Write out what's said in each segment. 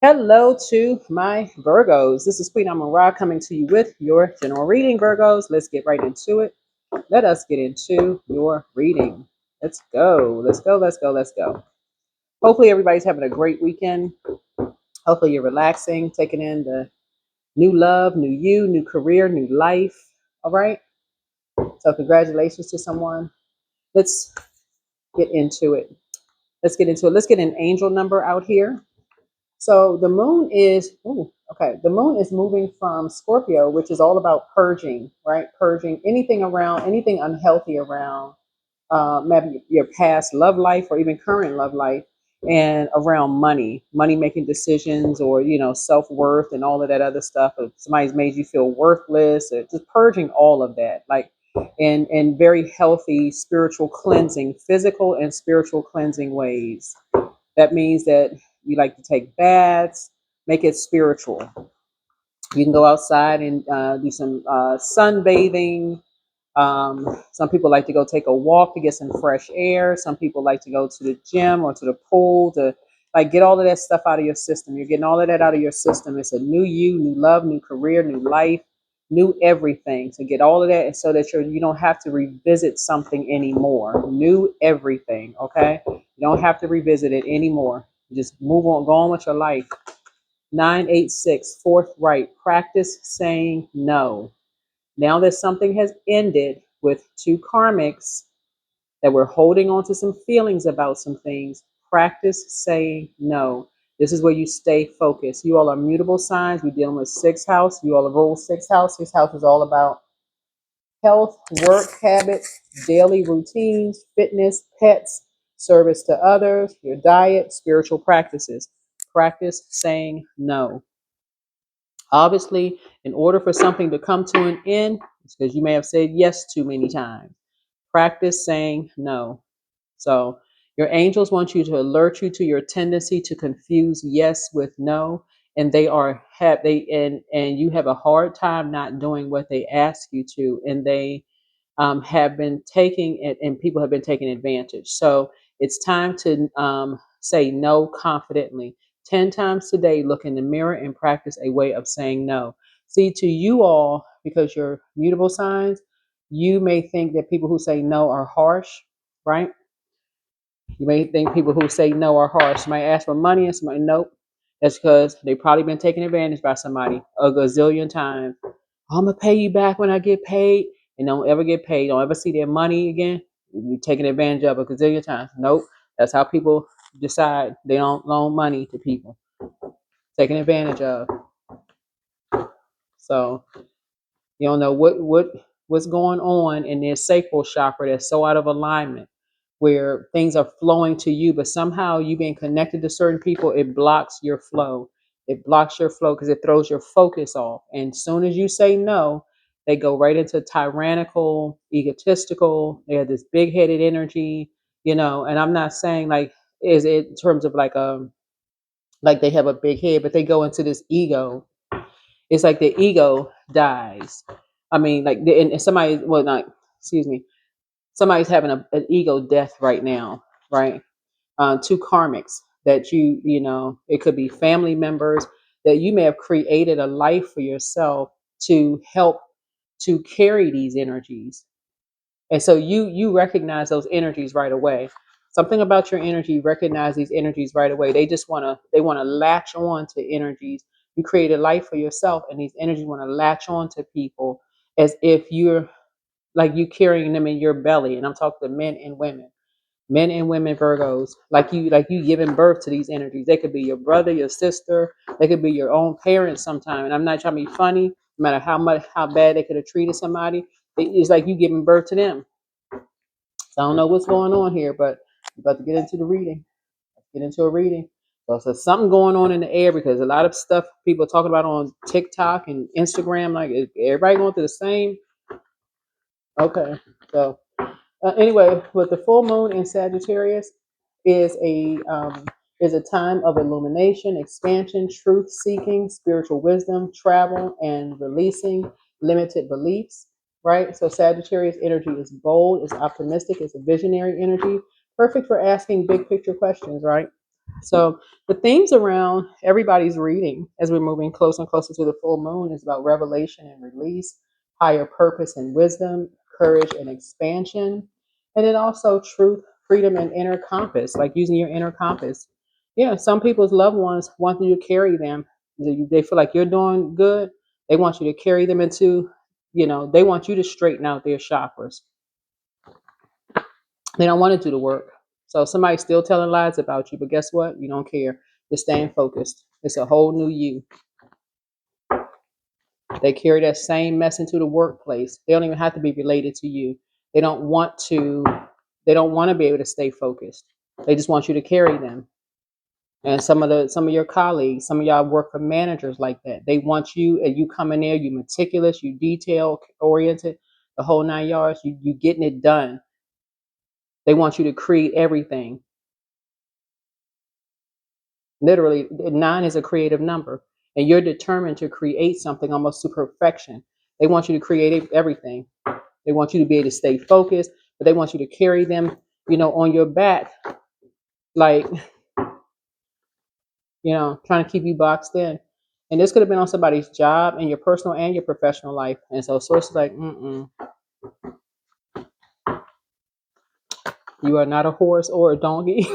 Hello to my Virgos. This is Queen Amun Ra coming to you with your general reading, Virgos. Let's get right into it. Let us get into your reading. Let's go. Let's go. Let's go. Let's go. Hopefully, everybody's having a great weekend. Hopefully, you're relaxing, taking in the new love, new you, new career, new life. All right. So, congratulations to someone. Let's get into it. Let's get into it. Let's get an angel number out here. So the moon is, okay. The moon is moving from Scorpio, which is all about purging, right? Purging anything around, anything unhealthy around maybe your past love life or even current love life, and around money making decisions, or, self worth and all of that other stuff. If somebody's made you feel worthless, or just purging all of that, like in very healthy spiritual cleansing, physical and spiritual cleansing ways. That means that you like to take baths, make it spiritual. You can go outside and do some sunbathing. Some people like to go take a walk to get some fresh air. Some people like to go to the gym or to the pool to like get all of that stuff out of your system. You're getting all of that out of your system. It's a new you, new love, new career, new life, new everything. So get all of that so that you don't have to revisit something anymore. New everything, okay? You don't have to revisit it anymore. Just move on, go on with your life. 986, forthright. Practice saying no. Now that something has ended with two karmics, that we're holding on to some feelings about some things, practice saying no. This is where you stay focused. You all are mutable signs. We're dealing with sixth house. You all have ruled sixth house. Sixth house is all about health, work habits, daily routines, fitness, pets, service to others, your diet, spiritual practices. Practice saying no. Obviously, in order for something to come to an end, it's because you may have said yes too many times. Practice saying no. So your angels want you to alert you to your tendency to confuse yes with no, and they are have they and you have a hard time not doing what they ask you to, and they have been taking it, and people have been taking advantage. So it's time to say no confidently. 10 times today, look in the mirror and practice a way of saying no. See, to you all, because you're mutable signs, you may think that people who say no are harsh, right? You may think people who say no are harsh. Somebody ask for money and somebody nope. That's because they've probably been taken advantage by somebody a gazillion times. I'm gonna pay you back when I get paid, and don't ever get paid. Don't ever see their money again. You're taking advantage of a gazillion times. Nope. That's how people decide they don't loan money to people. Taking advantage of. So you don't know what's going on in their sacral chakra that's so out of alignment, where things are flowing to you, but somehow you being connected to certain people, it blocks your flow. It blocks your flow because it throws your focus off. And as soon as you say no, they go right into tyrannical, egotistical. They have this big-headed energy, And I'm not saying like is it in terms of like they have a big head, but they go into this ego. It's like the ego dies. I mean, like, and somebody, well, not, excuse me, somebody's having an ego death right now, right? Two karmics that it could be family members that you may have created a life for yourself to help to carry these energies. And so you recognize those energies right away. Something about your energy, recognize these energies right away. They want to latch on to energies. You create a life for yourself, and these energies want to latch on to people as if you're like you carrying them in your belly. And I'm talking to men and women Virgos, like you giving birth to these energies. They could be your brother, your sister, they could be your own parents sometime. And I'm not trying to be funny, no matter how bad they could have treated somebody. It's like you giving birth to them. So I don't know what's going on here, but we're about to get into the reading. Let's get into a reading. So something going on in the air, because a lot of stuff people are talking about on TikTok and Instagram, like everybody going through the same. Okay, so anyway, with the full moon in Sagittarius is a time of illumination, expansion, truth seeking, spiritual wisdom, travel, and releasing limited beliefs. Right. So Sagittarius energy is bold, it's optimistic, it's a visionary energy, perfect for asking big picture questions. Right. So the themes around everybody's reading as we're moving closer and closer to the full moon is about revelation and release, higher purpose and wisdom, courage and expansion, and then also truth, freedom, and inner compass, like using your inner compass. Yeah, some people's loved ones want you to carry them. They feel like you're doing good. They want you to carry them into, they want you to straighten out their chakras. They don't want to do the work. So somebody's still telling lies about you, but guess what? You don't care. You're staying focused. It's a whole new you. They carry that same mess into the workplace. They don't even have to be related to you. They don't want to. They don't want to be able to stay focused. They just want you to carry them. And some of your colleagues, some of y'all work for managers like that. They want you, and you come in there. You meticulous. You detail oriented. The whole 9 yards. You getting it done. They want you to create everything. Literally, 9 is a creative number, and you're determined to create something almost to perfection. They want you to create everything. They want you to be able to stay focused, but they want you to carry them, on your back, like, trying to keep you boxed in. And this could have been on somebody's job in your personal and your professional life. And so source is like, you are not a horse or a donkey.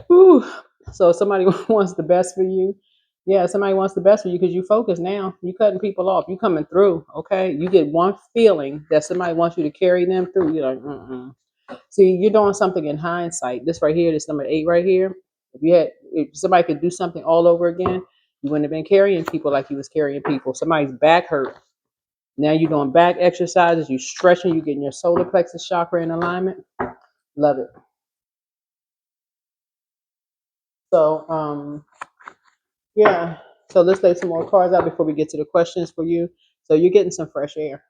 Whew. So somebody wants the best for you. Yeah, somebody wants the best for you because you focus now. You cutting people off. You coming through. Okay. You get one feeling that somebody wants you to carry them through. You're like. See, you're doing something in hindsight. This right here, this number 8 right here. If somebody could do something all over again, you wouldn't have been carrying people like you was carrying people. Somebody's back hurt. Now you're doing back exercises. You stretching. You getting your solar plexus chakra in alignment. Love it. So, yeah. So let's lay some more cards out before we get to the questions for you. So you're getting some fresh air.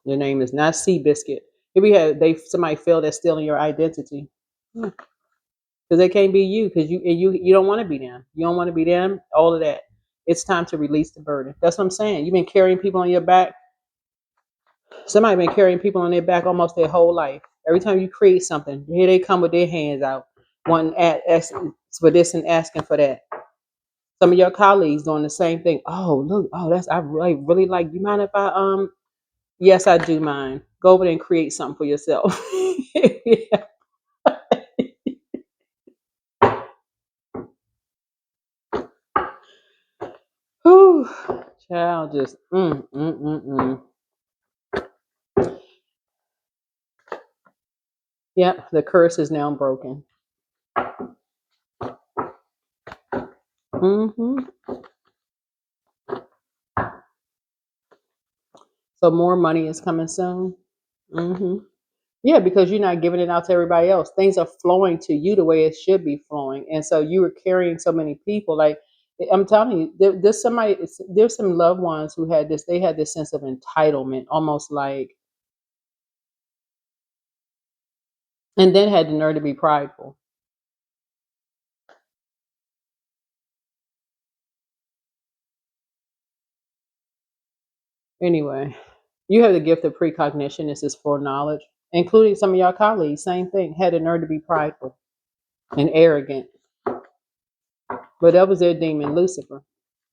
Your name is not Seabiscuit. If we had somebody failed at stealing your identity. Because they can't be you, because you don't want to be them. You don't want to be them. All of that. It's time to release the burden. That's what I'm saying. You've been carrying people on your back. Somebody been carrying people on their back almost their whole life. Every time you create something, here they come with their hands out, wanting asking for this and asking for that. Some of your colleagues doing the same thing. Oh, look, that's I really like. You mind if I Yes, I do mind. Go over there and create something for yourself. Yeah. Whew. Child, just Yep, the curse is now broken. hmm So more money is coming soon. hmm Yeah, because you're not giving it out to everybody else. Things are flowing to you the way it should be flowing, and so you were carrying so many people. Like I'm telling you, there's some loved ones who had this. They had this sense of entitlement, almost like, and then had the nerve to be prideful. Anyway, you have the gift of precognition. This is foreknowledge, including some of your colleagues. Same thing. Had the nerve to be prideful and arrogant. But that was their demon, Lucifer.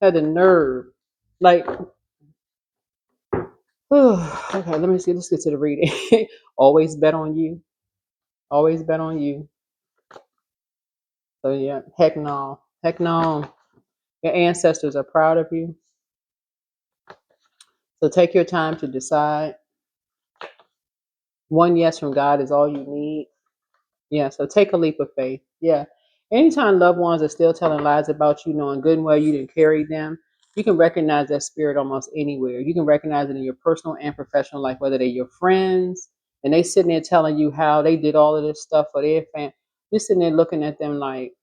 Had the nerve. Like, okay, let me see. Let's get to the reading. Always bet on you. Always bet on you. So yeah, heck no. Heck no. Your ancestors are proud of you. So take your time to decide. One yes from God is all you need. Yeah, so take a leap of faith. Yeah. Anytime loved ones are still telling lies about you, knowing good and well you didn't carry them, you can recognize that spirit almost anywhere. You can recognize it in your personal and professional life, whether they're your friends and they sitting there telling you how they did all of this stuff for their family. You're sitting there looking at them like,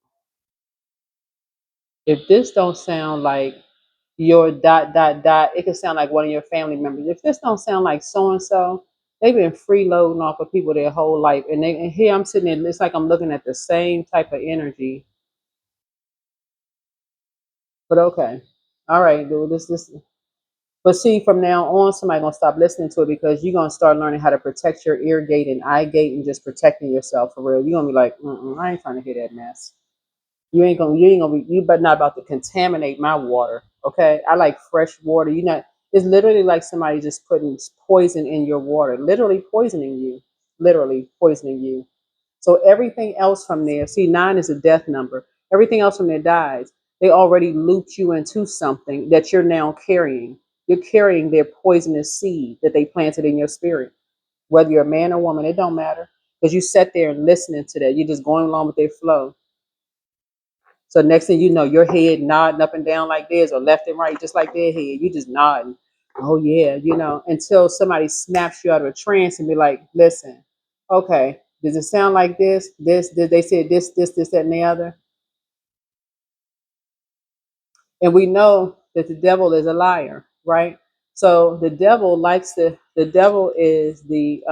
if this don't sound like your dot dot dot, it could sound like one of your family members. If this don't sound like so and so, they've been freeloading off of people their whole life, and here I'm sitting there. It's like I'm looking at the same type of energy. But okay, all right, dude. This. But see, from now on, somebody gonna stop listening to it because you're gonna start learning how to protect your ear gate and eye gate and just protecting yourself for real. You're gonna be like, I ain't trying to hear that mess. You but not about to contaminate my water. Okay. I like fresh water. You know, it's literally like somebody just putting poison in your water, literally poisoning you. Literally poisoning you. So everything else from there, see, 9 is a death number. Everything else from there dies. They already looped you into something that you're now carrying. You're carrying their poisonous seed that they planted in your spirit. Whether you're a man or woman, it don't matter. Because you sat there and listening to that. You're just going along with their flow. So next thing you know, your head nodding up and down like this, or left and right, just like their head. You just nodding. Oh yeah, until somebody snaps you out of a trance and be like, listen, okay, does it sound like this? Did they say this, that, and the other? And we know that the devil is a liar, right? So the devil is the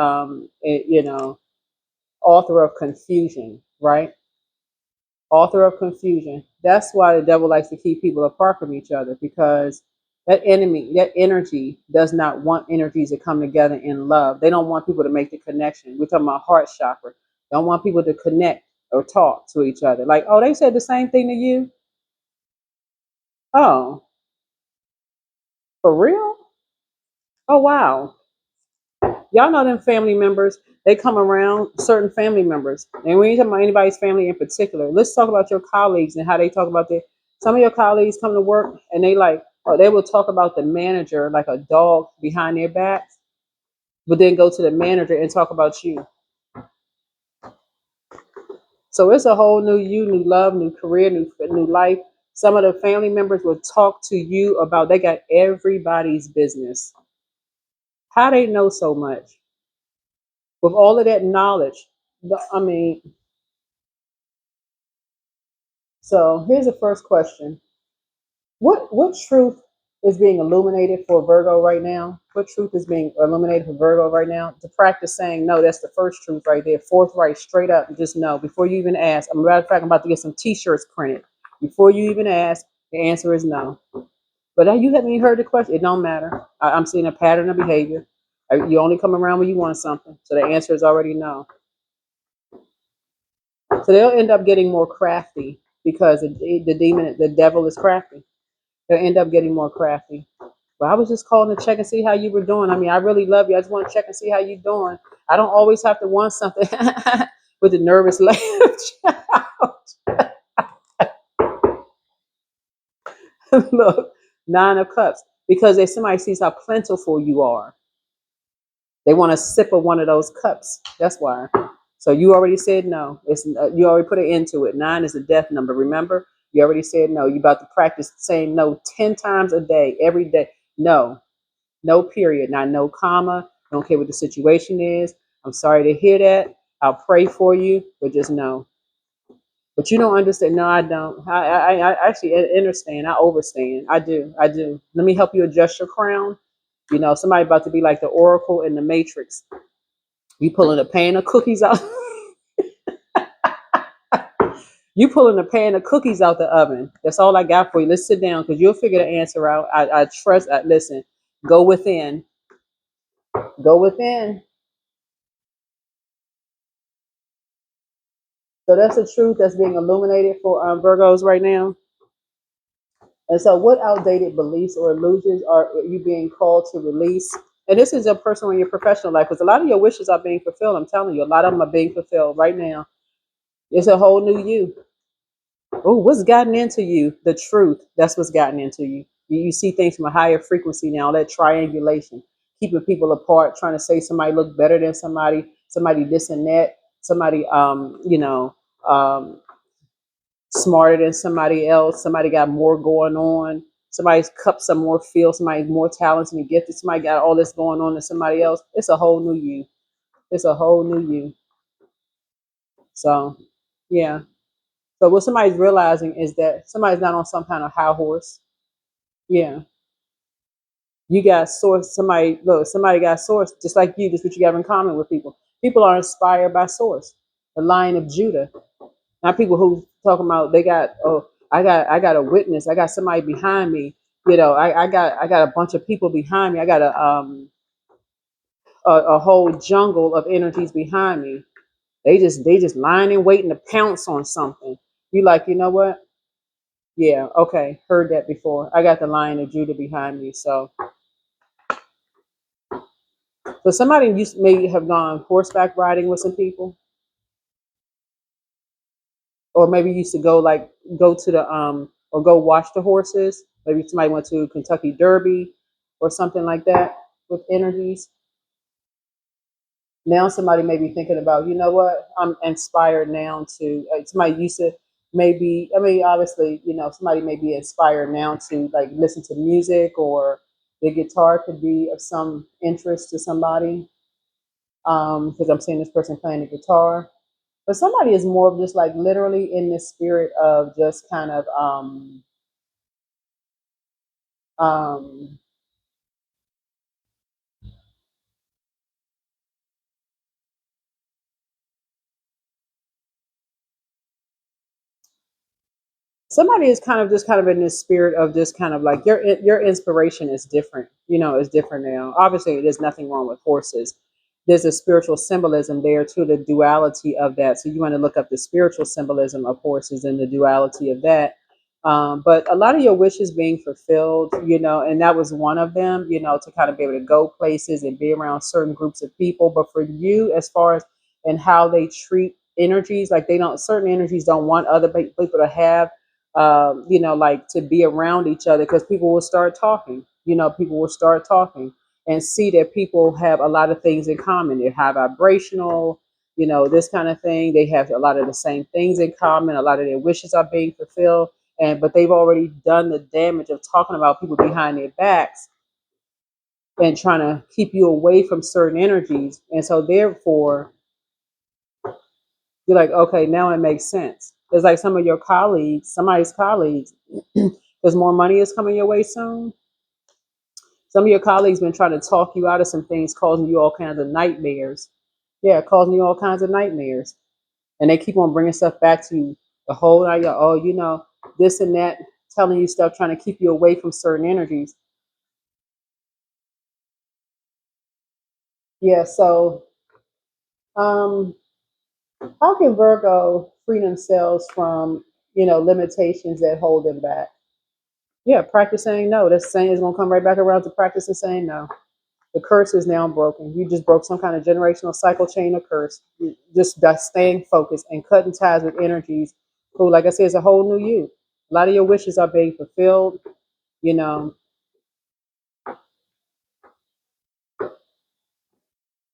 author of confusion, right? Author of confusion. That's why the devil likes to keep people apart from each other, because that energy does not want energies to come together in love. They don't want people to make the connection. We're talking about heart chakra. They don't want people to connect or talk to each other. Like, oh, they said the same thing to you. Oh, for real? Oh, wow. Y'all know them family members, they come around certain family members. And we ain't talking about anybody's family in particular. Let's talk about your colleagues and how they talk about their some of your colleagues come to work and they will talk about the manager like a dog behind their back, but then go to the manager and talk about you. So it's a whole new you, new love, new career, new life. Some of the family members will talk to you about they got everybody's business. How they know so much? With all of that knowledge. I mean, so here's the first question. What truth is being illuminated for Virgo right now? What truth is being illuminated for Virgo right now? To practice saying no, that's the first truth right there. Forthright, straight up, and just no. Before you even ask. Matter of fact, I'm about to get some t-shirts printed. Before you even ask, the answer is no. But you haven't even heard the question. It don't matter. I'm seeing a pattern of behavior. You only come around when you want something. So the answer is already no. So they'll end up getting more crafty because the devil is crafty. They'll end up getting more crafty. But I was just calling to check and see how you were doing. I mean, I really love you. I just want to check and see how you're doing. I don't always have to want something with the nervous laugh. Look, 9 of Cups. Because if somebody sees how plentiful you are, they want a sip of one of those cups. That's why. So you already said no. You already put an end to it. 9 is a death number. Remember, you already said no. You about to practice saying no 10 times a day, every day. No, no period. Not no comma. Don't care what the situation is. I'm sorry to hear that. I'll pray for you, but just no. But you don't understand. No, I don't. I actually understand. I overstand. I do. I do. Let me help you adjust your crown. Somebody about to be like the Oracle in the Matrix. You pulling a pan of cookies out. You pulling a pan of cookies out the oven. That's all I got for you. Let's sit down because you'll figure the answer out. I trust. Listen, go within. Go within. So that's the truth that's being illuminated for Virgos right now. And so, what outdated beliefs or illusions are you being called to release? And this is your personal and your professional life because a lot of your wishes are being fulfilled. I'm telling you, a lot of them are being fulfilled right now. It's a whole new you. Oh, what's gotten into you? The truth. That's what's gotten into you. You see things from a higher frequency now. That triangulation, keeping people apart, trying to say somebody look better than somebody this and that, somebody smarter than somebody else. Somebody got more going on. Somebody's cups are more filled. Somebody's more talented and gifted. Somebody got all this going on than somebody else. It's a whole new you. It's a whole new you. So, yeah. So what somebody's realizing is that somebody's not on some kind of high horse. Yeah. You got source. Somebody got source just like you, just what you have in common with people. People are inspired by source. The Lion of Judah. Not people who talking about they got, oh, I got a witness. I got somebody behind me. I got a bunch of people behind me. I got a whole jungle of energies behind me. They just lying and waiting to pounce on something. You like, you know what? Yeah, okay, heard that before. I got the Lion of Judah behind me. So somebody used may have gone horseback riding with some people, or maybe used to go to the or go watch the horses. Maybe somebody went to Kentucky Derby or something like that with energies. Now somebody may be thinking about, you know what, I'm inspired now to somebody used to maybe, I mean, obviously, somebody may be inspired now to like listen to music, or the guitar could be of some interest to somebody, because I'm seeing this person playing the guitar. But somebody is more of just like literally in the spirit of just kind of um, somebody is kind of in this spirit of just kind of like your inspiration is different. Is different now. Obviously there's nothing wrong with horses. There's a spiritual symbolism there too, the duality of that. So you want to look up the spiritual symbolism of horses and the duality of that. But a lot of your wishes being fulfilled, and that was one of them, to kind of be able to go places and be around certain groups of people. But for you, as far as and how they treat energies, like they don't, certain energies don't want other people to have like to be around each other, because people will start talking. People will start talking and see that people have a lot of things in common. They're high vibrational, this kind of thing. They have a lot of the same things in common. A lot of their wishes are being fulfilled, but they've already done the damage of talking about people behind their backs and trying to keep you away from certain energies. And so therefore, you're like, okay, now it makes sense. It's like some of your colleagues, somebody's colleagues, because more money is coming your way soon. Some of your colleagues been trying to talk you out of some things, causing you all kinds of nightmares. Yeah, causing you all kinds of nightmares, and they keep on bringing stuff back to you the whole night. Oh, this and that, telling you stuff, trying to keep you away from certain energies. Yeah. So, um, how can Virgo free themselves from limitations that hold them back? Yeah, practice saying no. That's saying it's gonna come right back around to practicing saying no. The curse is now broken. You just broke some kind of generational cycle chain of curse. Just by staying focused and cutting ties with energies who, like I said, is a whole new you. A lot of your wishes are being fulfilled. You know,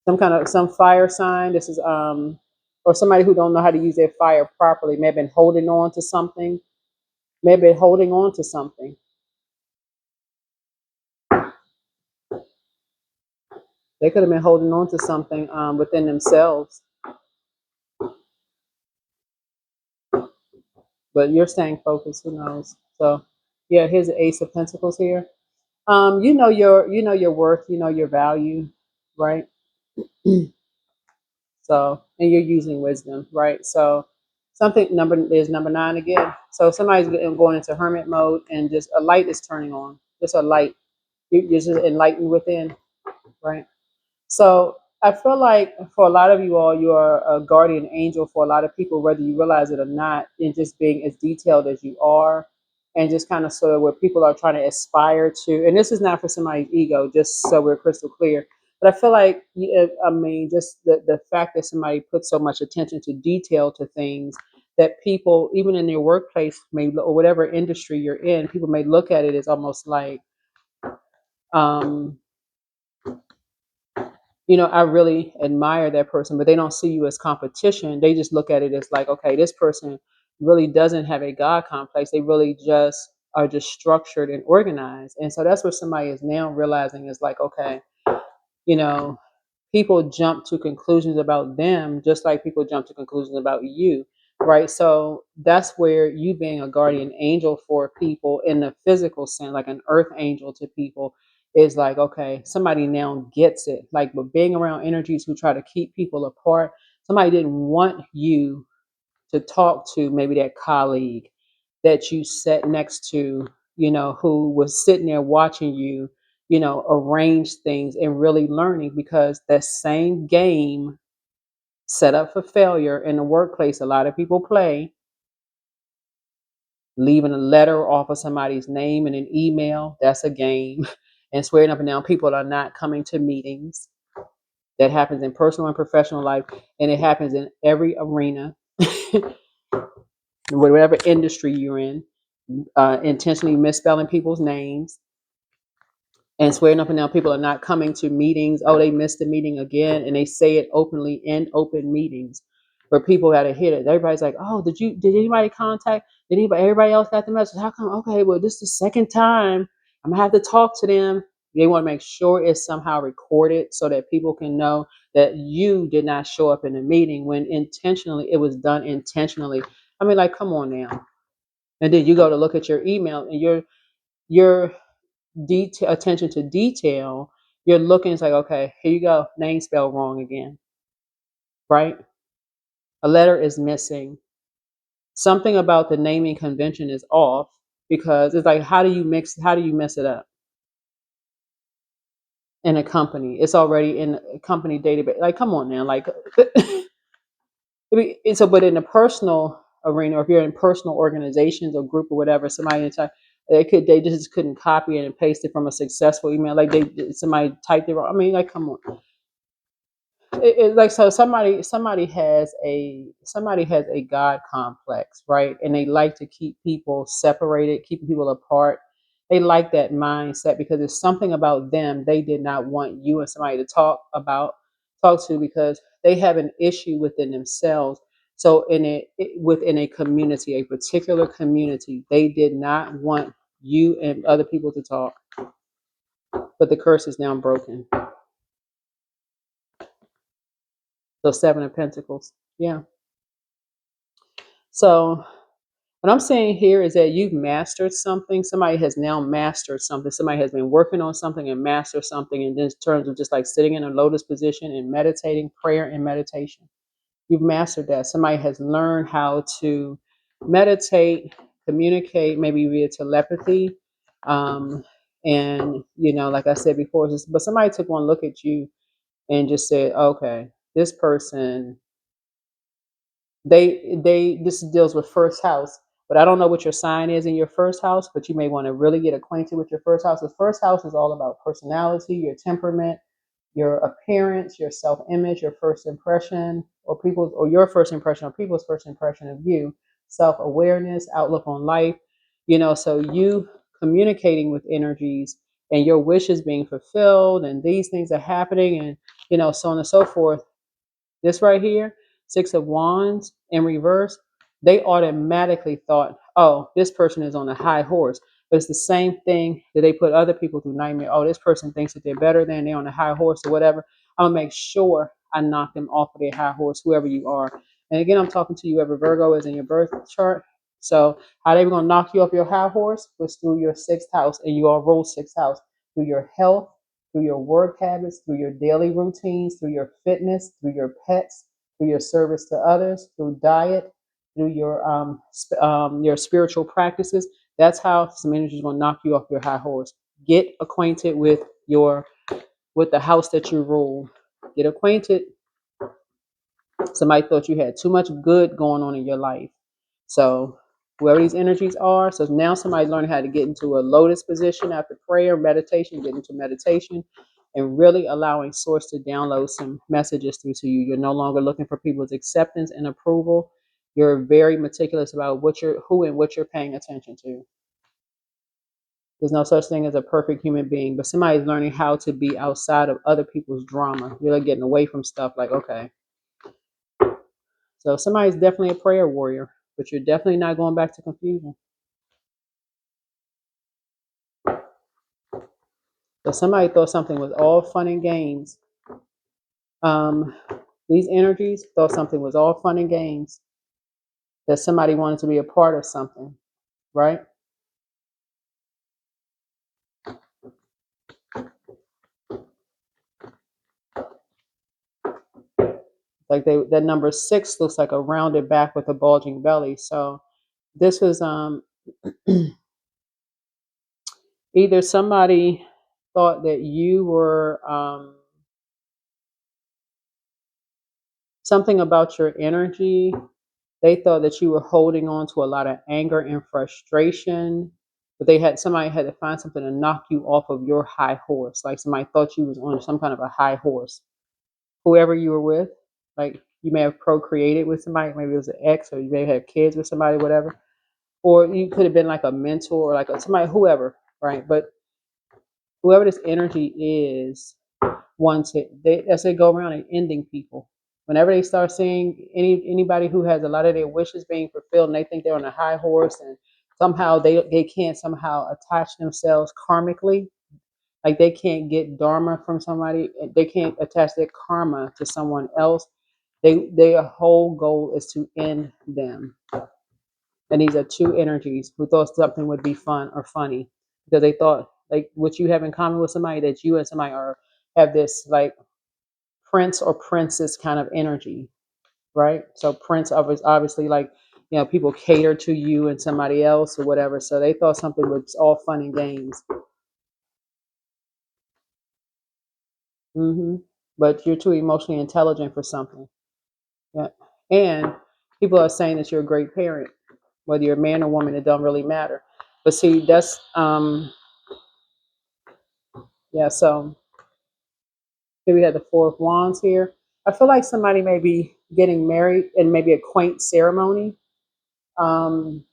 some fire sign. This is or somebody who don't know how to use their fire properly. May have been holding on to something. May have been holding on to something. They could have been holding on to something within themselves. But you're staying focused. Who knows? So, yeah, here's the Ace of Pentacles here. You know your worth. You know your value, right? So, and you're using wisdom, right? So, something number is number 9 again. So somebody's going into hermit mode, and just a light is turning on. Just a light. You're just enlightened within, right? So I feel like for a lot of you all, you are a guardian angel for a lot of people, whether you realize it or not, in just being as detailed as you are, and just kind of sort of where people are trying to aspire to. And this is not for somebody's ego, just so we're crystal clear. But I feel like, I mean, just the fact that somebody puts so much attention to detail to things, that people, even in their workplace, may or whatever industry you're in, people may look at it as almost like, um, I really admire that person, but they don't see you as competition. They just look at it as like, okay, this person really doesn't have a God complex. They really just are just structured and organized. And so that's what somebody is now realizing is like, okay, you know, people jump to conclusions about them just like people jump to conclusions about you, right? So that's where you being a guardian angel for people in the physical sense, like an earth angel to people, is like, okay, somebody now gets it. Like, but being around energies who try to keep people apart, somebody didn't want you to talk to maybe that colleague that you sat next to, who was sitting there watching you, arrange things and really learning, because that same game set up for failure in the workplace a lot of people play, leaving a letter off of somebody's name in an email, that's a game. And swearing up and down people are not coming to meetings. That happens in personal and professional life, and it happens in every arena, whatever industry you're in. Intentionally misspelling people's names and swearing up and down people are not coming to meetings. Oh, they missed the meeting again, and they say it openly in open meetings where people got to hear it. Everybody's like, "Oh, did anybody contact? Did anybody? Everybody else got the message? How come? Okay, well, this is the second time. I'm gonna have to talk to them." They want to make sure it's somehow recorded so that people can know that you did not show up in the meeting when intentionally it was done intentionally. I mean, like, come on now. And then you go to look at your email, and your attention to detail, you're looking, it's like, okay, here you go, name spelled wrong again, right? A letter is missing. Something about the naming convention is off, because it's like, how do you mess it up in a company? It's already in a company database. Like, come on now, like, so, but in the personal arena, or if you're in personal organizations or group or whatever, somebody inside, they just couldn't copy it and paste it from a successful email. Like, somebody typed it wrong. I mean, like, come on. Like, so somebody has a God complex, right? And they like to keep people separated, keep people apart. They like that mindset because there's something about them they did not want you and somebody to talk to, because they have an issue within themselves. So within a community, a particular community, they did not want you and other people to talk. But the curse is now broken. So Seven of Pentacles. Yeah. So what I'm saying here is that you've mastered something. Somebody has now mastered something. Somebody has been working on something and mastered something in terms of just like sitting in a lotus position and meditating, prayer and meditation. You've mastered that. Somebody has learned how to meditate, communicate, maybe via telepathy. And, like I said before, but somebody took one look at you and just said, okay, this person, this deals with first house, but I don't know what your sign is in your first house, but you may want to really get acquainted with your first house. The first house is all about personality, your temperament, your appearance, your self-image, your first impression, or your first impression, or people's first impression of you, self-awareness, outlook on life. So you communicating with energies and your wishes being fulfilled, and these things are happening, and so on and so forth. This right here, Six of Wands in reverse, they automatically thought, oh, this person is on a high horse. But it's the same thing that they put other people through nightmare. Oh, this person thinks that they're better than, they're on a high horse or whatever. I'm going to make sure I knock them off of their high horse, whoever you are. And again, I'm talking to you, whoever Virgo is in your birth chart. So how they were going to knock you off your high horse was through your sixth house, and you all rule sixth house, through your health, through your work habits, through your daily routines, through your fitness, through your pets, through your service to others, through diet, through your spiritual practices. That's how some energy is going to knock you off your high horse. Get acquainted with the house that you rule. Get acquainted. Somebody thought you had too much good going on in your life. So whoever these energies are, so now somebody's learning how to get into a lotus position after prayer, meditation, get into meditation, and really allowing source to download some messages through to you. You're no longer looking for people's acceptance and approval. You're very meticulous about who and what you're paying attention to. There's no such thing as a perfect human being, but somebody's learning how to be outside of other people's drama. You're like getting away from stuff like, okay. So somebody's definitely a prayer warrior, but you're definitely not going back to confusion. So somebody thought something was all fun and games. These energies thought something was all fun and games, that somebody wanted to be a part of something, right? Like that number 6 looks like a rounded back with a bulging belly. So this was Either somebody thought that you were something about your energy. They thought that you were holding on to a lot of anger and frustration, but somebody had to find something to knock you off of your high horse. Like somebody thought you was on some kind of a high horse. Whoever you were with, like you may have procreated with somebody, maybe it was an ex, or you may have kids with somebody, whatever. Or you could have been like a mentor or like somebody, whoever, right? But whoever this energy is wants it. They, as they go around and ending people. Whenever they start seeing anybody who has a lot of their wishes being fulfilled, and they think they're on a high horse, and somehow they can't somehow attach themselves karmically, like they can't get dharma from somebody, they can't attach their karma to someone else. Their whole goal is to end them. And these are two energies who thought something would be fun or funny because they thought like what you have in common with somebody, that you and somebody are have this like prince or princess kind of energy, right? So prince obviously like, people cater to you and somebody else or whatever. So they thought something was all fun and games. hmm But you're too emotionally intelligent for something. Yeah. And people are saying that you're a great parent, whether you're a man or woman, it don't really matter. But see, that's yeah. So here we have the Four of Wands here. I feel like somebody may be getting married in maybe a quaint ceremony. Um,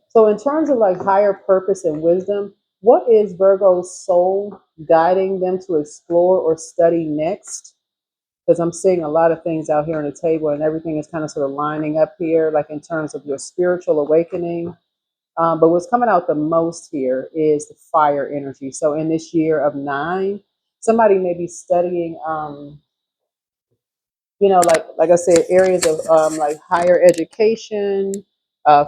so in terms of like higher purpose and wisdom, what is Virgo's soul guiding them to explore or study next? Because I'm seeing a lot of things out here on the table, and everything is kind of sort of lining up here, like in terms of your spiritual awakening. But what's coming out the most here is the fire energy. So in this year of 9, somebody may be studying, like I said, areas of like higher education,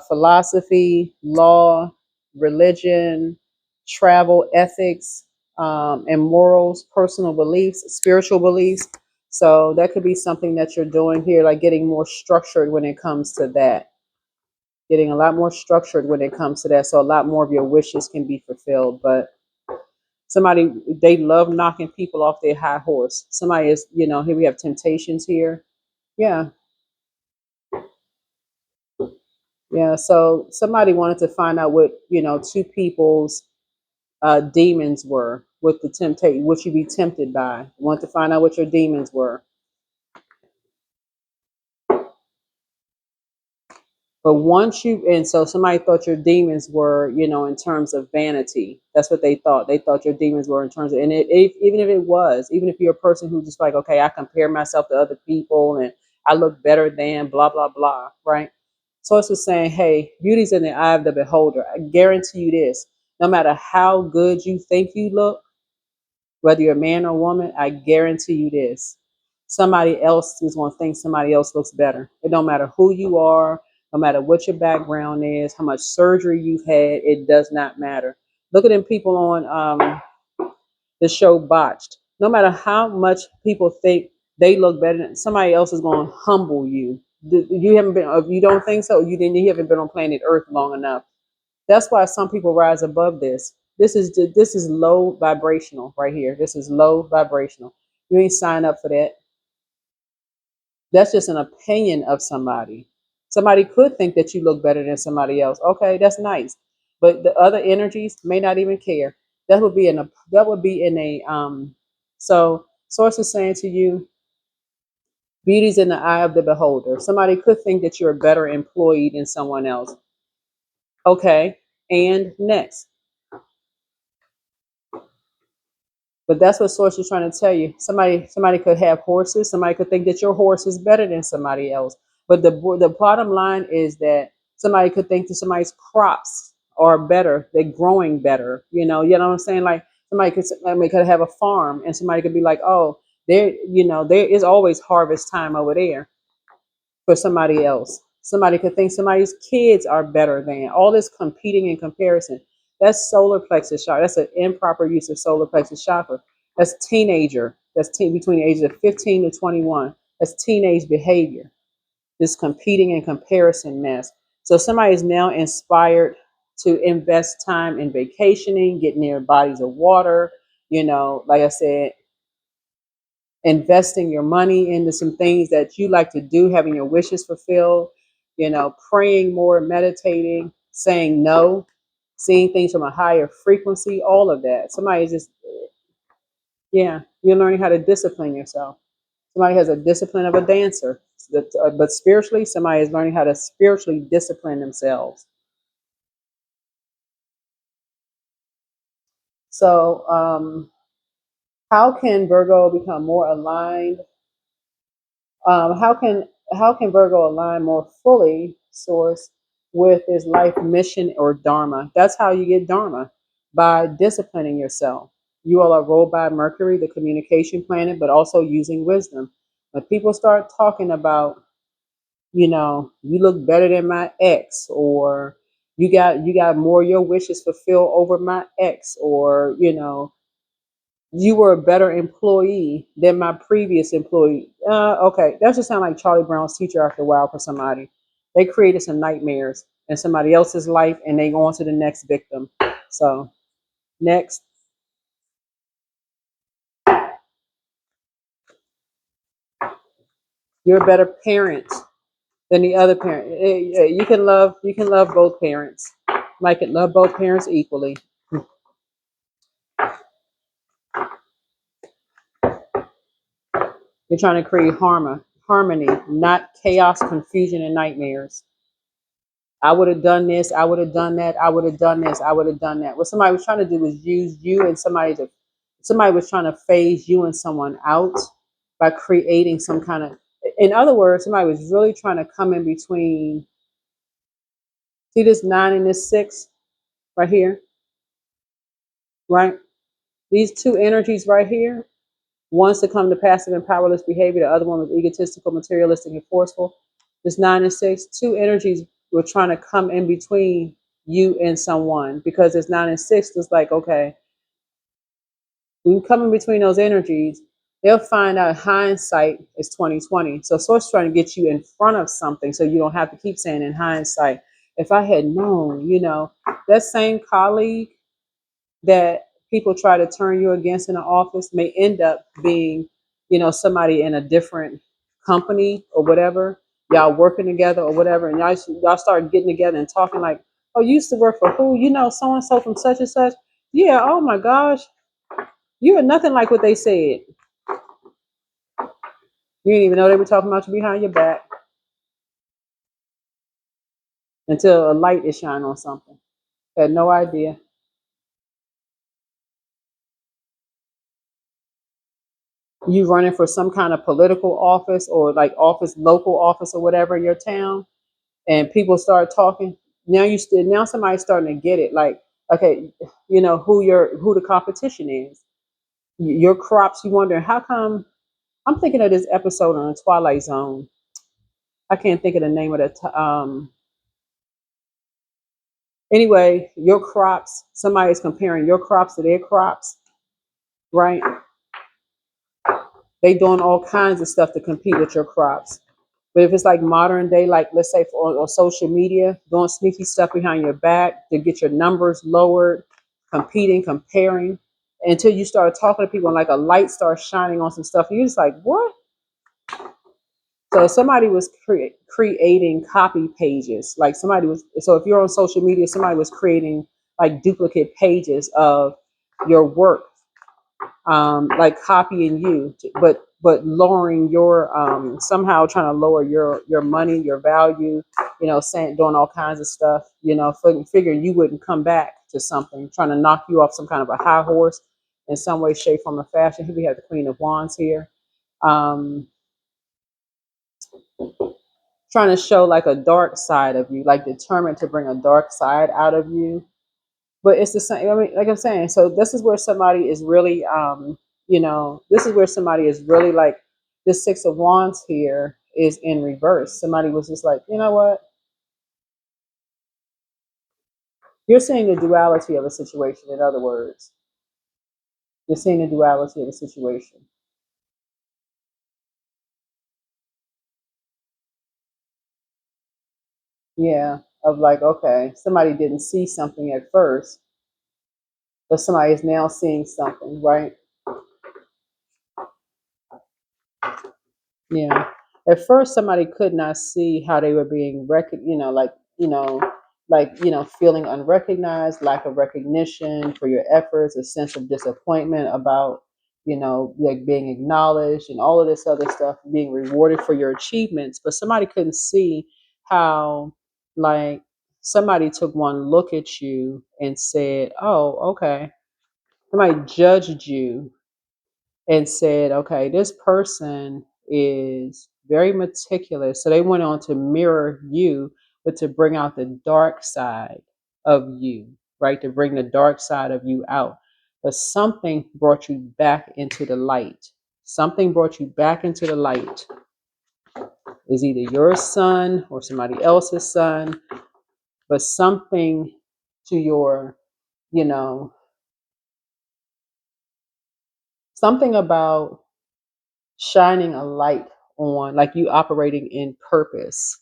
philosophy, law, religion, travel, ethics, and morals, personal beliefs, spiritual beliefs. So that could be something that you're doing here, like getting more structured when it comes to that. Getting a lot more structured when it comes to that, so a lot more of your wishes can be fulfilled. But somebody, they love knocking people off their high horse. Somebody is, here we have temptations here. Yeah, yeah. So somebody wanted to find out what, two people's demons were, what the temptate, what you be tempted by. Want to find out what your demons were. But once you, and so somebody thought your demons were, in terms of vanity. That's what they thought. They thought your demons were in terms of, and even if it was, even if you're a person who just like, okay, I compare myself to other people and I look better than blah, blah, blah, right? So it's just saying, hey, beauty's in the eye of the beholder. I guarantee you this, no matter how good you think you look, whether you're a man or woman, I guarantee you this. Somebody else is going to think somebody else looks better. It don't matter who you are, no matter what your background is, how much surgery you've had, it does not matter. Look at them people on the show Botched. No matter how much people think they look better, than somebody else is going to humble you. You haven't been, if you don't think so, you haven't been on planet Earth long enough. That's why some people rise above this. This is low vibrational right here. This is low vibrational. You ain't signed up for that. That's just an opinion of somebody. Somebody could think that you look better than somebody else. Okay, that's nice, but the other energies may not even care. That would be in a. So source is saying to you, beauty's in the eye of the beholder. Somebody could think that you're a better employee than someone else. Okay, and next. But that's what source is trying to tell you. Somebody could have horses. Somebody could think that your horse is better than somebody else. But the bottom line is that somebody could think that somebody's crops are better. They're growing better. You know what I'm saying? Like somebody could have a farm, and somebody could be like, oh, there is always harvest time over there for somebody else. Somebody could think somebody's kids are better than all this competing and comparison. That's solar plexus chakra. That's an improper use of solar plexus chakra. That's teenager. That's between the ages of 15 to 21. That's teenage behavior. This competing and comparison mess. So somebody is now inspired. to invest time in vacationing, getting near bodies of water, like I said, investing your money into some things that you like to do, having your wishes fulfilled, praying more, meditating, saying no, seeing things from a higher frequency, all of that. Somebody just, yeah, you're learning how to discipline yourself. Somebody has a discipline of a dancer, but spiritually, somebody is learning how to spiritually discipline themselves. So, how can Virgo become more aligned? How can Virgo align more fully, source, with his life mission or dharma? That's how you get dharma, by disciplining yourself. You all are ruled by Mercury, the communication planet, but also using wisdom. When people start talking about, you look better than my ex, or you got more of your wishes fulfilled over my ex, or you were a better employee than my previous employee. Okay, that just sound like Charlie Brown's teacher after a while for somebody. They created some nightmares in somebody else's life, and they go on to the next victim. So next, you're a better parent than the other parent. You can love both parents. Like it, love both parents equally. You're trying to create harmony, not chaos, confusion, and nightmares. I would have done this. I would have done that. I would have done this. I would have done that. What somebody was trying to do was use you and somebody was trying to phase you and someone out by creating some kind of. In other words, somebody was really trying to come in between. See this 9 and this 6 right here, right? These two energies right here. One succumbed to passive and powerless behavior. The other one was egotistical, materialistic, and forceful. This 9 and 6, two energies were trying to come in between you and someone, because this 9 and 6 was like, okay, when you come in between those energies, they'll find out hindsight is 2020. So Source trying to get you in front of something so you don't have to keep saying in hindsight, if I had known, that same colleague that people try to turn you against in the office may end up being, somebody in a different company or whatever. Y'all working together or whatever, and y'all start getting together and talking like, oh, you used to work for who? So and so from such and such. Yeah. Oh my gosh, you are nothing like what they said. You didn't even know they were talking about you behind your back until a light is shining on something. Had no idea. You running for some kind of political office or like local office or whatever in your town, and people start talking. Now somebody's starting to get it. Like, okay, who the competition is. Your crops. You wondering how come? I'm thinking of this episode on the Twilight Zone. I can't think of the name of Anyway, your crops. Somebody's comparing your crops to their crops, right? They doing all kinds of stuff to compete with your crops. But if it's like modern day, like let's say on social media, doing sneaky stuff behind your back to get your numbers lowered, competing, comparing, until you start talking to people and like a light starts shining on some stuff, and you're just like, what? So somebody was creating copy pages. Like somebody was. So if you're on social media, somebody was creating like duplicate pages of your work, like copying you, but lowering your somehow trying to lower your money, your value, saying doing all kinds of stuff, figuring you wouldn't come back to something, trying to knock you off some kind of a high horse in some way, shape, form, or fashion. Here we have the Queen of Wands here, um, trying to show like a dark side of you, like determined to bring a dark side out of you. But it's the same. I mean, like I'm saying, so this is where somebody is really, this is where somebody is really like, this 6 of Wands here is in reverse. Somebody was just like, you know what? You're seeing the duality of a situation. In other words, you're seeing the duality of a situation. Yeah. of like, okay, somebody didn't see something at first, but somebody is now seeing something, right? Yeah. At first, somebody could not see how they were being feeling unrecognized, lack of recognition for your efforts, a sense of disappointment about, like being acknowledged and all of this other stuff, being rewarded for your achievements. But somebody couldn't see how, like, somebody took one look at you and said, oh, okay. Somebody judged you and said, okay, this person is very meticulous. So they went on to mirror you, but to bring out the dark side of you, right? To bring the dark side of you out. But something brought you back into the light. Something brought you back into the light. Is either your son or somebody else's son, but something to your, you know, something about shining a light on, like you operating in purpose.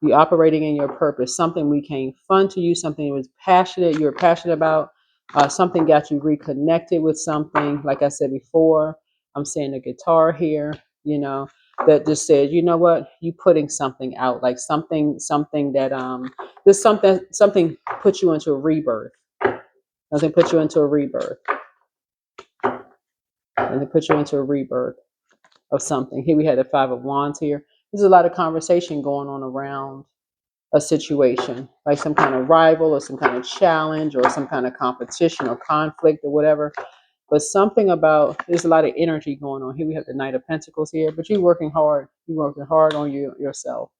You operating in your purpose. Something became fun to you, something you were passionate about, something got you reconnected with something. Like I said before, I'm saying the guitar here, that just said, you know what, you putting something out, like something that this something put you into a rebirth. Something put you into a rebirth. And it put you into a rebirth of something. Here we had the Five of Wands here. There's a lot of conversation going on around a situation, like some kind of rival or some kind of challenge or some kind of competition or conflict or whatever. But something about, there's a lot of energy going on. Here we have the Knight of Pentacles here, but you're working hard. You're working hard on yourself.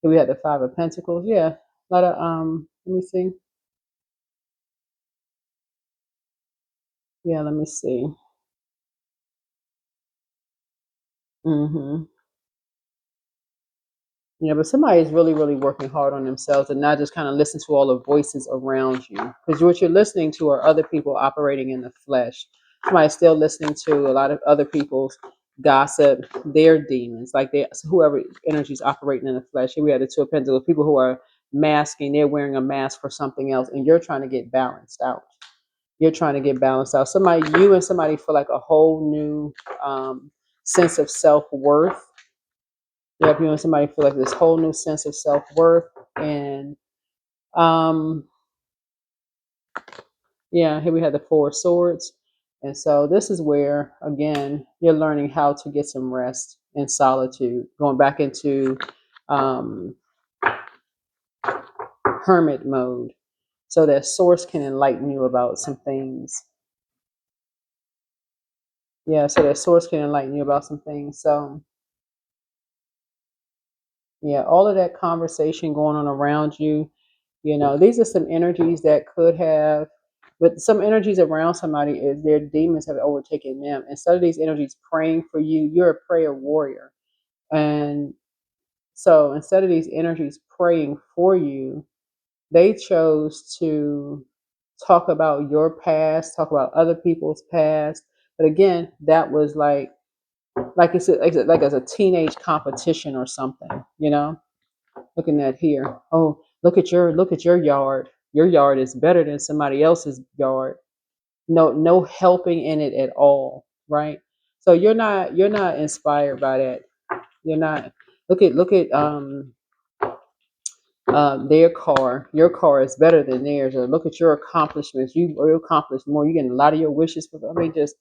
Here we have the Five of Pentacles. Yeah, a lot of let me see. Yeah, let me see. Mm-hmm. Yeah, but somebody is really, really working hard on themselves and not just kind of listen to all the voices around you. Because what you're listening to are other people operating in the flesh. Somebody's still listening to a lot of other people's gossip, their demons, like whoever energy's operating in the flesh. Here we have the Two of Pentacles, people who are masking, they're wearing a mask for something else, and you're trying to get balanced out. You're trying to get balanced out. You and somebody feel like a whole new sense of self-worth. Yep, you and somebody feel like this whole new sense of self-worth. And yeah, here we have the Four of Swords. And so this is where, again, you're learning how to get some rest and solitude, going back into um, hermit mode so that source can enlighten you about some things. Yeah, so that source can enlighten you about some things. So yeah, all of that conversation going on around you, these are some energies that could have, but some energies around somebody is their demons have overtaken them. Instead of these energies praying for you, you're a prayer warrior. And so instead of these energies praying for you, they chose to talk about your past, talk about other people's past. But again, that was like it's like as a teenage competition or something, looking at here. Oh, look at your yard. Your yard is better than somebody else's yard. No helping in it at all, right? So you're not inspired by that. You're not. Look at their car. Your car is better than theirs. Or look at your accomplishments. You accomplished more. You getting a lot of your wishes. I mean, just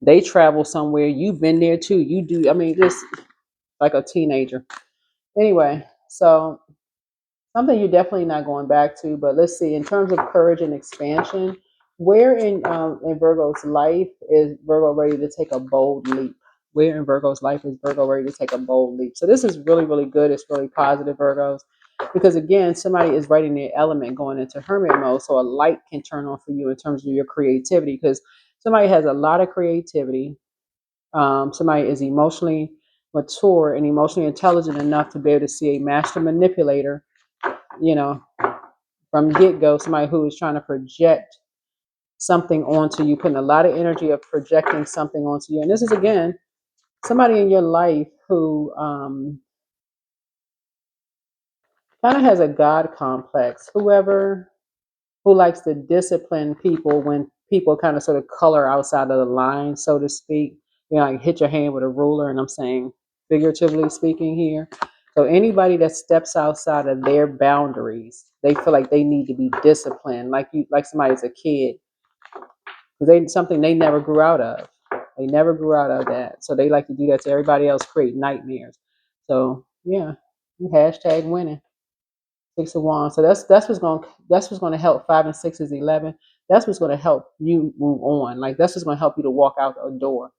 they travel somewhere. You've been there too. You do. I mean, just like a teenager. Anyway, so something you're definitely not going back to. But let's see, in terms of courage and expansion, where in Virgo's life is Virgo ready to take a bold leap? Where in Virgo's life is Virgo ready to take a bold leap? So this is really, really good. It's really positive, Virgos, because again, somebody is writing their element going into hermit mode, so a light can turn on for you in terms of your creativity. Because somebody has a lot of creativity. Somebody is emotionally mature and emotionally intelligent enough to be able to see a master manipulator, you know, from get-go, somebody who is trying to project something onto you, putting a lot of energy of projecting something onto you. And this is, again, somebody in your life who Kind of has a God complex. Whoever who likes to discipline people when people kind of sort of color outside of the line, so to speak. You know, like hit your hand with a ruler, and I'm saying figuratively speaking here. So anybody that steps outside of their boundaries, they feel like they need to be disciplined, like somebody's a kid, because they something they never grew out of. They never grew out of that, so they like to do that to everybody else, create nightmares. So yeah, hashtag winning. Six of Wands. So that's what's gonna help. Five and six is 11. That's what's gonna help you move on. Like that's what's gonna help you to walk out a door.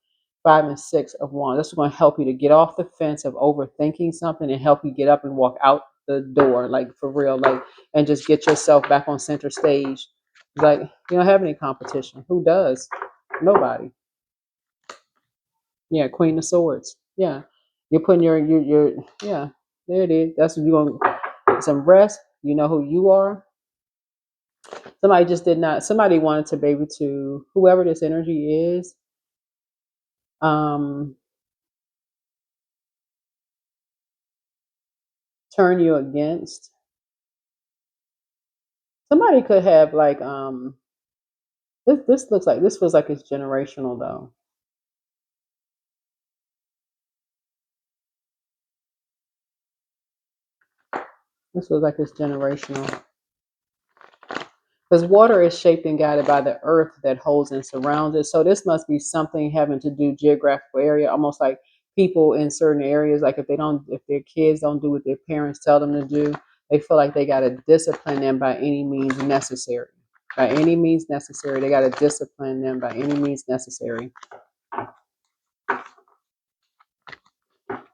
Five and six of Wands. That's what's gonna help you to get off the fence of overthinking something and help you get up and walk out the door, like for real, like and just get yourself back on center stage. Like you don't have any competition. Who does? Nobody. Yeah, Queen of Swords. Yeah, you're putting your yeah. There it is. That's what you're gonna some rest. You know who you are. Somebody just did not. Somebody wanted to be able to whoever this energy is. Um, Turn you against. Somebody could have like this looks like this feels like it's generational though. This feels like it's generational. Because water is shaped and guided by the earth that holds and surrounds it. So this must be something having to do geographical area, almost like people in certain areas, like if their kids don't do what their parents tell them to do, they feel like they gotta discipline them by any means necessary. By any means necessary. They gotta discipline them by any means necessary.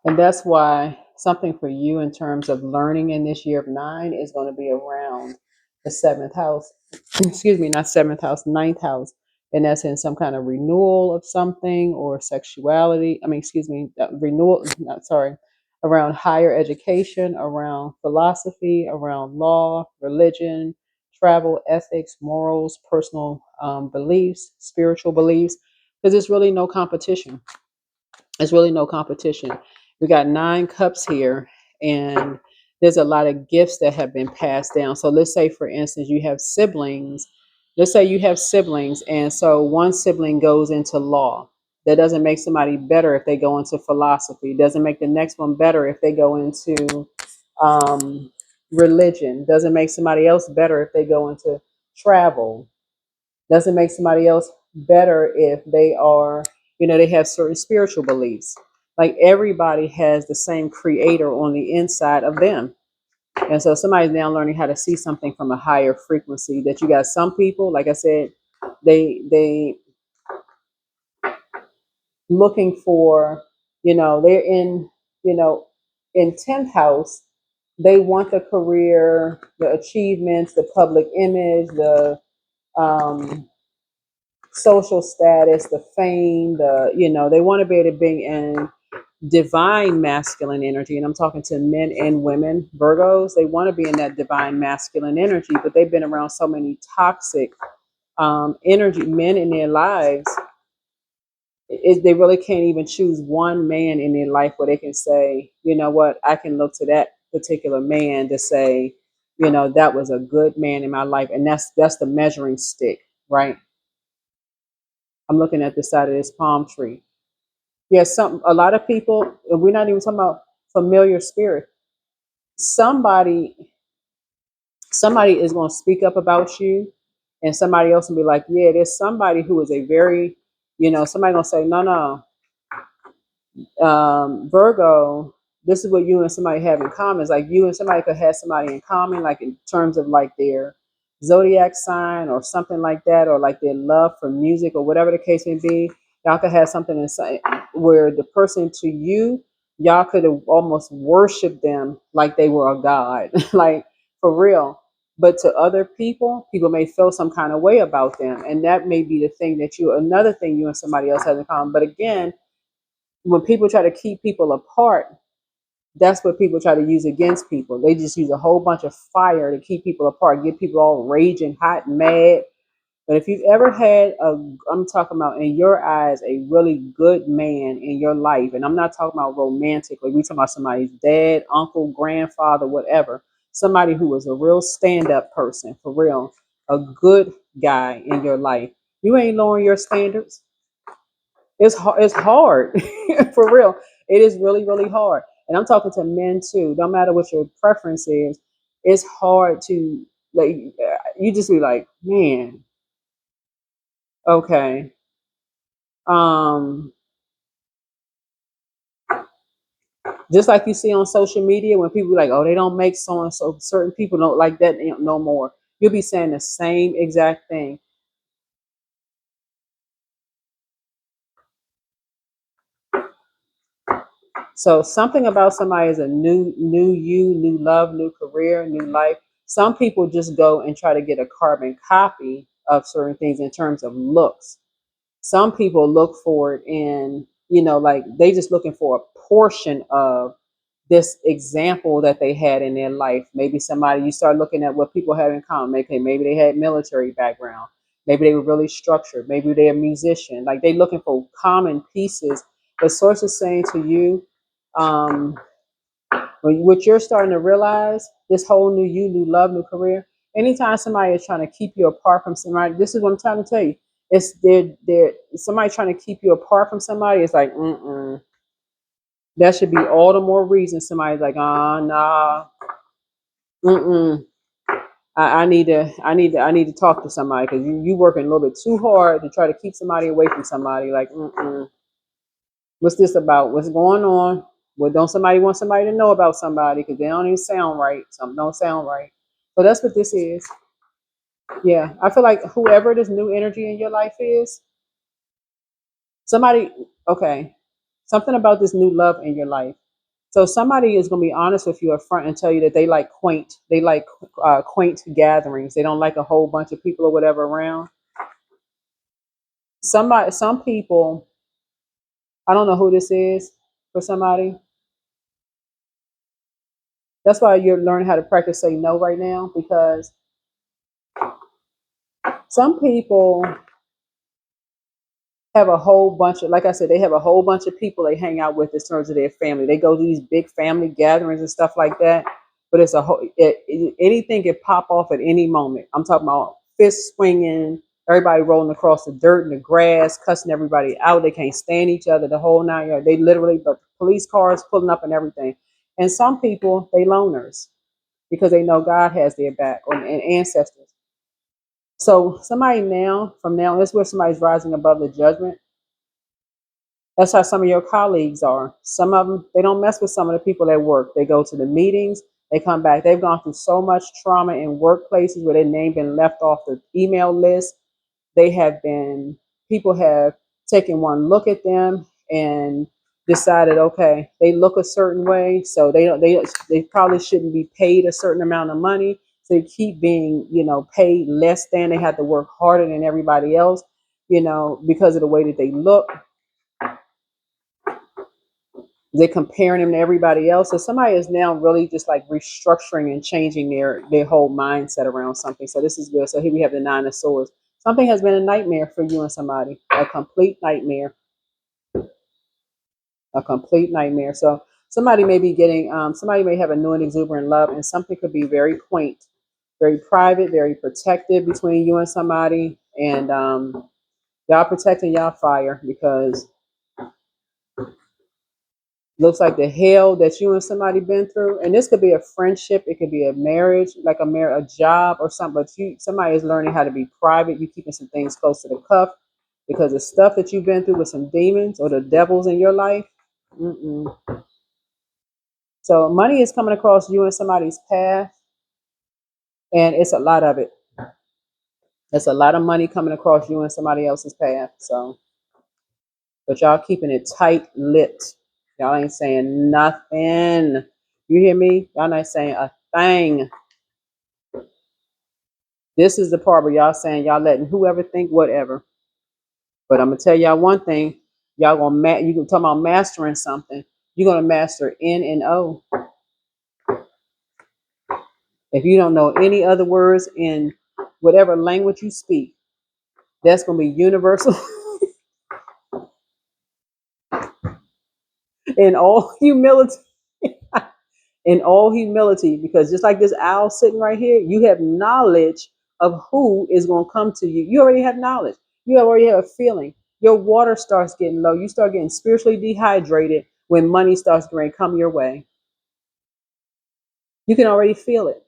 And that's why something for you in terms of learning in this year of nine is going to be around the seventh house. Excuse me, not seventh house, ninth house. And that's in some kind of renewal of something or sexuality. I mean, excuse me, renewal, not sorry, around higher education, around philosophy, around law, religion, travel, ethics, morals, personal beliefs, spiritual beliefs, because there's really no competition. There's really no competition. We got nine cups here, and there's a lot of gifts that have been passed down. So let's say, for instance, you have siblings. Let's say you have siblings, and so one sibling goes into law. That doesn't make somebody better if they go into philosophy. Doesn't make the next one better if they go into um, religion. Doesn't make somebody else better if they go into travel. Doesn't make somebody else better if they are, they have certain spiritual beliefs. Like everybody has the same creator on the inside of them. And so somebody's now learning how to see something from a higher frequency. That you got some people, like I said, they looking for, they're you know, in 10th house, they want the career, the achievements, the public image, the um, social status, the fame, they want to be able to be in divine masculine energy. And I'm talking to men and women, Virgos, they want to be in that divine masculine energy, but they've been around so many toxic energy men in their lives. They really can't even choose one man in their life where they can say, you know what, I can look to that particular man to say, that was a good man in my life. And that's the measuring stick, right? I'm looking at the side of this palm tree. Yes, a lot of people, and we're not even talking about familiar spirit. Somebody, somebody is going to speak up about you, and somebody else will be like, yeah, there's somebody who is a very, somebody gonna say, no, no, Virgo, this is what you and somebody have in common. It's like you and somebody could have somebody in common, like in terms of like their zodiac sign or something like that, or like their love for music or whatever the case may be. Y'all could have something inside where the person to you, y'all could have almost worshiped them like they were a god, like for real. But to other people, people may feel some kind of way about them. And that may be the thing another thing you and somebody else has in common. But again, when people try to keep people apart, that's what people try to use against people. They just use a whole bunch of fire to keep people apart, get people all raging, hot, and mad. But if you've ever had I'm talking about in your eyes, a really good man in your life, and I'm not talking about romantically, we talking about somebody's dad, uncle, grandfather, whatever. somebody who was a real stand-up person, for real, a good guy in your life. You ain't lowering your standards. It's hard for real. It is really really hard. And I'm talking to men too. No matter what your preference is, it's hard to like. You just be like, man, okay. Um, just like you see on social media when people like, oh, they don't make so and so. Certain people don't like that no more. You'll be saying the same exact thing. So something about somebody is a new you, new love, new career, new life. Some people just go and try to get a carbon copy of certain things in terms of looks. Some people look for it in, like they just looking for a portion of this example that they had in their life. Maybe somebody, you start looking at what people had in common. Maybe they had military background. Maybe they were really structured. Maybe they're a musician. Like they looking for common pieces. The source is saying to you, um, what you're starting to realize, this whole new you, new love, new career. Anytime somebody is trying to keep you apart from somebody, this is what I'm trying to tell you. It's they're somebody trying to keep you apart from somebody. It's like, that should be all the more reason somebody's like, nah, mm-mm. I need to talk to somebody because you working a little bit too hard to try to keep somebody away from somebody. Like, what's this about? What's going on? Well, don't somebody want somebody to know about somebody because they don't even sound right. Something don't sound right. So that's what this is. Yeah, I feel like whoever this new energy in your life is, somebody. Okay, something about this new love in your life. So somebody is going to be honest with you up front and tell you that they like quaint gatherings. They don't like a whole bunch of people or whatever around. Some people, I don't know who this is for somebody. That's why you're learning how to practice say no right now because some people have a whole bunch of, like I said, they have a whole bunch of people they hang out with in terms of their family. They go to these big family gatherings and stuff like that. But it's anything can pop off at any moment. I'm talking about fist swinging, everybody rolling across the dirt and the grass, cussing everybody out. They can't stand each other the whole 9 yards. They literally, the police cars pulling up and everything. And some people, they loners because they know God has their back and ancestors. So somebody now, from now, that's where somebody's rising above the judgment. That's how some of your colleagues are. Some of them, they don't mess with some of the people at work. They go to the meetings, they come back. They've gone through so much trauma in workplaces where their name been left off the email list. They have been, people have taken one look at them and decided, okay, they look a certain way, so they probably shouldn't be paid a certain amount of money. So they keep being, paid less than. They have to work harder than everybody else, because of the way that they look. They're comparing them to everybody else. So somebody is now really just like restructuring and changing their whole mindset around something. So this is good. So here we have the Nine of Swords. Something has been a nightmare for you and somebody, a complete nightmare, a complete nightmare. So somebody may be getting, somebody may have a new and exuberant love, and something could be very quaint, very private, very protective between you and somebody, and y'all protecting y'all fire because looks like the hell that you and somebody been through, and this could be a friendship, it could be a marriage, like a job or something. But somebody is learning how to be private. You keeping some things close to the cuff because the stuff that you've been through with some demons or the devils in your life. Mm-mm. So money is coming across you and somebody's path, and it's a lot of it. It's a lot of money coming across you and somebody else's path. So, but y'all keeping it tight lipped. Y'all ain't saying nothing. You hear me? Y'all not saying a thing. This is the part where y'all saying y'all letting whoever think whatever. But I'm gonna tell y'all one thing. Y'all you can talk about mastering something. You're gonna master N and O. If you don't know any other words in whatever language you speak, that's gonna be universal in all humility. in all humility, because just like this owl sitting right here, you have knowledge of who is going to come to you. You already have knowledge. You already have a feeling. Your water starts getting low. You start getting spiritually dehydrated when money starts to come your way. You can already feel it.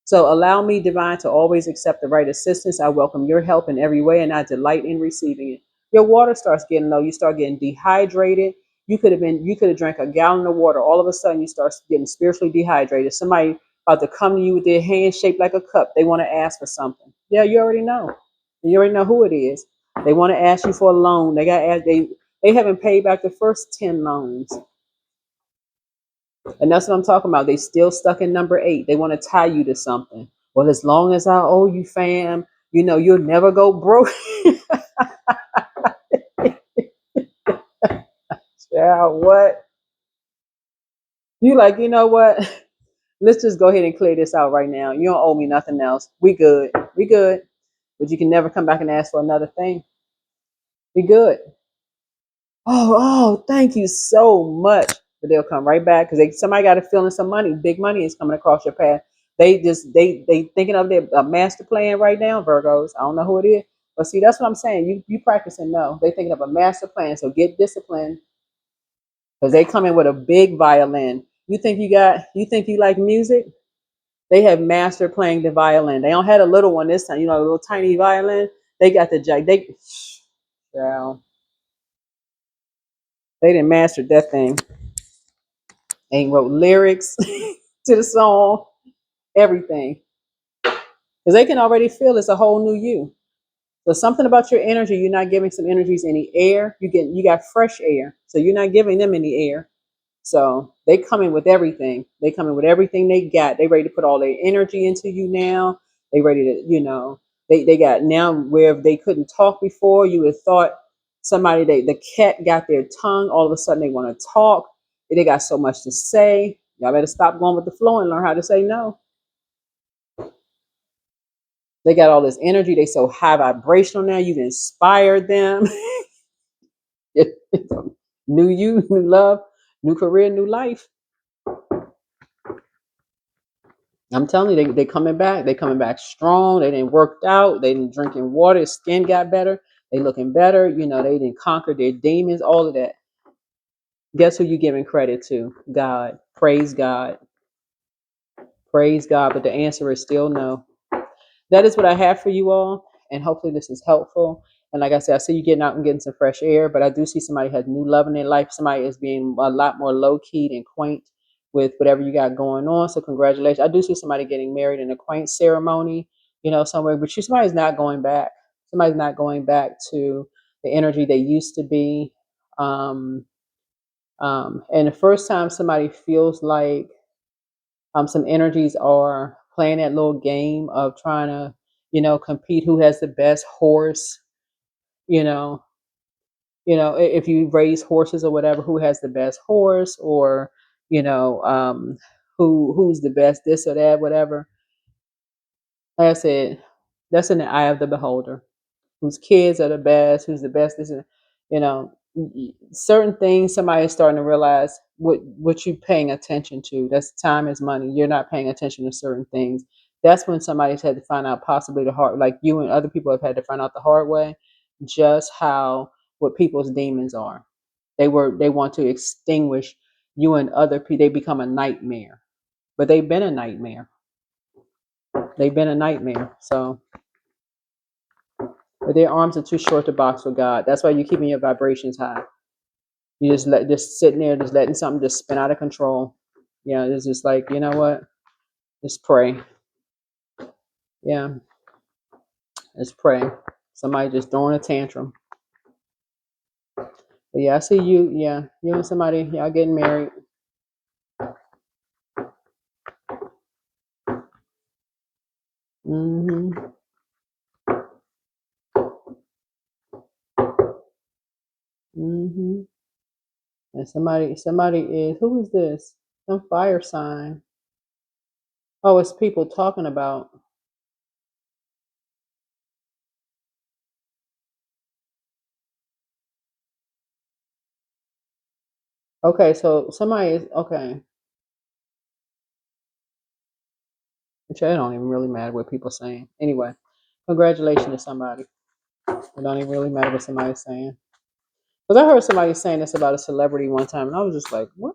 So allow me, divine, to always accept the right assistance. I welcome your help in every way, and I delight in receiving it. Your water starts getting low. You start getting dehydrated. You could have drank a gallon of water. All of a sudden, you start getting spiritually dehydrated. Somebody about to come to you with their hand shaped like a cup. They want to ask for something. Yeah, you already know. You already know who it is. They want to ask you for a loan. They haven't paid back the first 10 loans. And that's what I'm talking about. They still stuck in number 8. They want to tie you to something. Well, as long as I owe you, fam, you'll never go broke. Yeah, what? You like, you know what? Let's just go ahead and clear this out right now. You don't owe me nothing else. We good. We good. But you can never come back and ask for another thing. We good. Oh, thank you so much. But they'll come right back because somebody got a feeling some money, big money is coming across your path. They thinking of their master plan right now, Virgos. I don't know who it is, but see, that's what I'm saying. You practicing no. They thinking of a master plan, so get disciplined because they come in with a big violin. You think you like music? They have master playing the violin. They don't have a little one this time. A little tiny violin. They got the jack. Wow, they didn't master that thing. They wrote lyrics to the song, everything. Because they can already feel it's a whole new you. So something about your energy, you're not giving some energies any air. You got fresh air. So you're not giving them any air. So they come in with everything. They come in with everything they got. They ready to put all their energy into you now. They ready to, they got now where they couldn't talk before. You would have thought the cat got their tongue. All of a sudden they want to talk. They got so much to say. Y'all better stop going with the flow and learn how to say no. They got all this energy. They so high vibrational now. You've inspired them. New you, new love, new career, new life. I'm telling you, they coming back. They coming back strong. They didn't worked out. They didn't drinking water. Skin got better. They looking better. They didn't conquer their demons. All of that. Guess who you giving credit to? God. Praise God. Praise God. But the answer is still no. That is what I have for you all, and hopefully this is helpful. And like I said, I see you getting out and getting some fresh air, but I do see somebody has new love in their life. Somebody is being a lot more low-keyed and quaint with whatever you got going on. So congratulations. I do see somebody getting married in a quaint ceremony, somewhere, but somebody's not going back. Somebody's not going back to the energy they used to be. And the first time somebody feels like some energies are playing that little game of trying to, compete who has the best horse, you know, if you raise horses or whatever, who has the best horse, or, you know, um, who's the best this or that, whatever. Like I said, that's in the eye of the beholder. Whose kids are the best, who's the best. This is, you know, certain things somebody is starting to realize what you paying attention to. That's time is money. You're not paying attention to certain things. That's when somebody's had to find out possibly the hard, like you and other people have had to find out the hard way, just how what people's demons are. They want to extinguish you and other people. They become a nightmare, but they've been a nightmare. They've been a nightmare. So but their arms are too short to box with God. That's why you're keeping your vibrations high. You just sitting there, just letting something just spin out of control. Yeah, it's just like, you know what? Just pray. Yeah, just pray. Somebody just throwing a tantrum. But yeah, I see you. Yeah, you and somebody, y'all getting married. Mm-hmm. Mm-hmm. And somebody is, who is this? Some fire sign. Oh, it's people talking about. Okay, so somebody is okay. Which it don't even really matter what people saying. Anyway, congratulations to somebody. It don't even really matter what somebody's saying. Because I heard somebody saying this about a celebrity one time, and I was just like, what?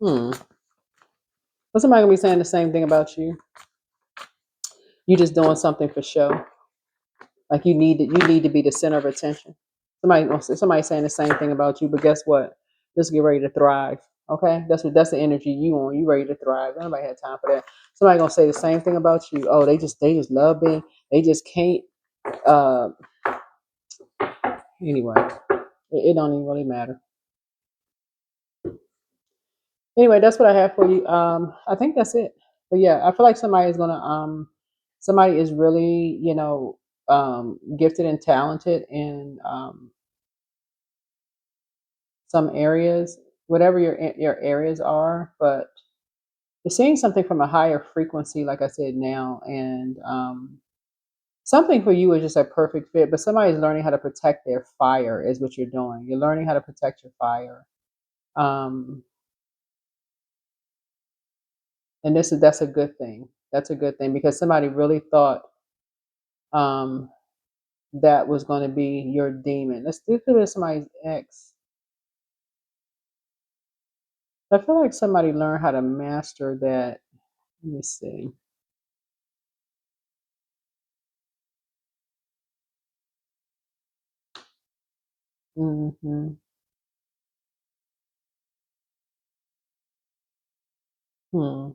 Hmm. But somebody gonna be saying the same thing about you? You just doing something for show. Like you need to be the center of attention. Somebody saying the same thing about you, but guess what? Just get ready to thrive. Okay, that's the energy you on. You ready to thrive. Nobody had time for that. Somebody gonna say the same thing about you. Oh, they just love being. They just can't. Uh, anyway, it don't even really matter. Anyway, that's what I have for you. I think that's it. But yeah, I feel like somebody is really, gifted and talented in some areas, whatever your areas are. But you're seeing something from a higher frequency, like I said now, and something for you is just a perfect fit. But somebody's learning how to protect their fire, is what you're doing. You're learning how to protect your fire. Um, and that's a good thing. That's a good thing because somebody really thought um, that was going to be your demon. Let's do it somebody's ex. I feel like somebody learned how to master that. Let me see. Hmm. Hmm.